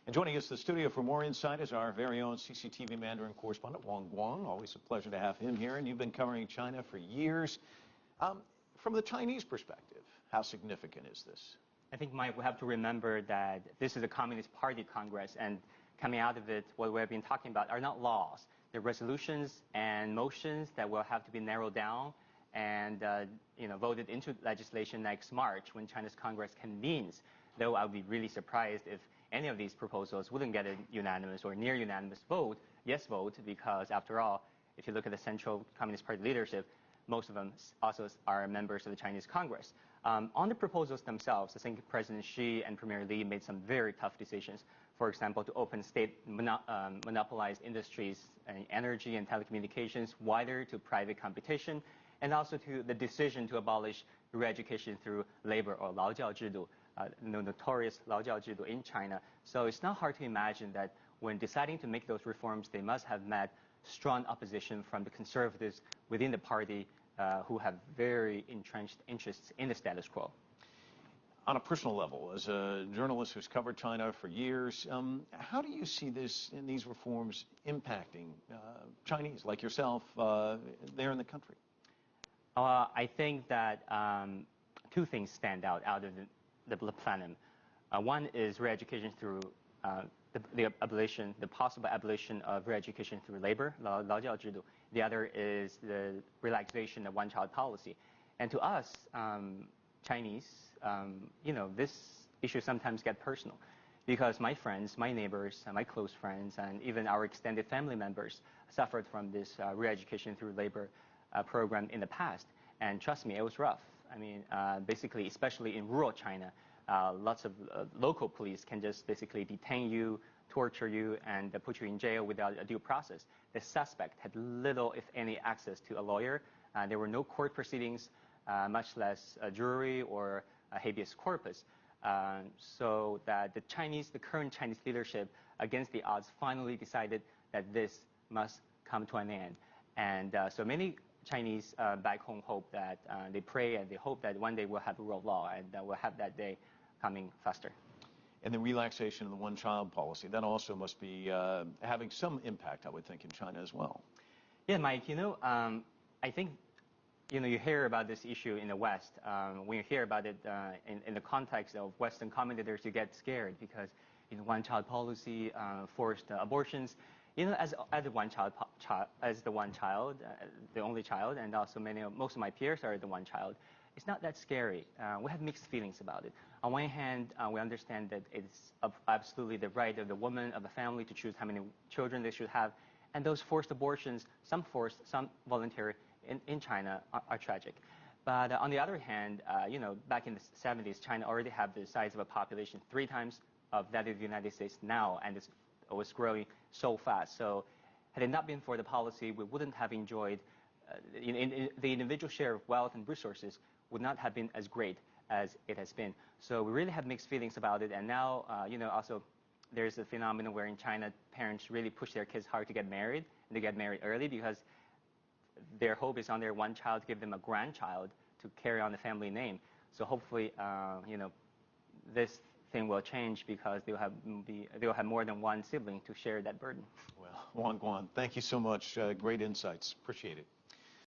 And joining us in the studio for more insight is our very own CCTV Mandarin correspondent, Wang Guang. Always a pleasure to have him here. And you've been covering China for years. From the Chinese perspective, how significant is this? I think, Mike, we have to remember that this is a Communist Party Congress, and coming out of it, what we've been talking about are not laws. They're resolutions and motions that will have to be narrowed down and voted into legislation next March when China's Congress convenes. Though I would be really surprised if any of these proposals wouldn't get a unanimous or near unanimous vote, yes vote, because after all, if you look at the Central Communist Party leadership, most of them also are members of the Chinese Congress. On the proposals themselves, I think President Xi and Premier Li made some very tough decisions. For example, to open state monopolized industries, energy and telecommunications wider to private competition, and also to the decision to abolish re-education through labor or 劳教制度, the notorious 劳教制度 in China. So it's not hard to imagine that when deciding to make those reforms, they must have met strong opposition from the conservatives within the party who have very entrenched interests in the status quo. On a personal level, as a journalist who's covered China for years, how do you see these reforms impacting Chinese like yourself there in the country? I think that two things stand out of the plenum. One is re-education through the possible abolition of re-education through labor, 劳教制度. The other is the relaxation of one-child policy. And to us, Chinese, this issue sometimes gets personal because my friends, my neighbors, my close friends, and even our extended family members suffered from this re-education through labor program in the past. And trust me, it was rough. I mean, basically, especially in rural China, lots of local police can just basically detain you, torture you, and put you in jail without a due process. The suspect had little, if any, access to a lawyer. There were no court proceedings, much less a jury or a habeas corpus. So that the current Chinese leadership, against the odds, finally decided that this must come to an end. And so many Chinese back home hope that, they pray and they hope that one day we'll have a rule of law and we'll have that day coming faster. And the relaxation of the one-child policy, that also must be having some impact, I would think, in China as well. Yeah, Mike, I think, you hear about this issue in the West. When you hear about it in the context of Western commentators, you get scared because one-child policy, forced abortions. As the one child, the only child, and also most of my peers are the one child, it's not that scary. We have mixed feelings about it. On one hand, we understand that it's absolutely the right of the woman, of the family, to choose how many children they should have. And those forced abortions, some forced, some voluntary, in China are tragic. But on the other hand, back in the 70s, China already had the size of a population 3 times of that of the United States now, and it was growing so fast. So had it not been for the policy, we wouldn't have enjoyed, the individual share of wealth and resources would not have been as great as it has been. So we really have mixed feelings about it. And now, also there's a phenomenon where in China, parents really push their kids hard to get married, and they get married early because their hope is on their one child to give them a grandchild to carry on the family name. So hopefully, this thing will change because they'll have more than one sibling to share that burden. Well, Wang Guan, thank you so much. Great insights. Appreciate it.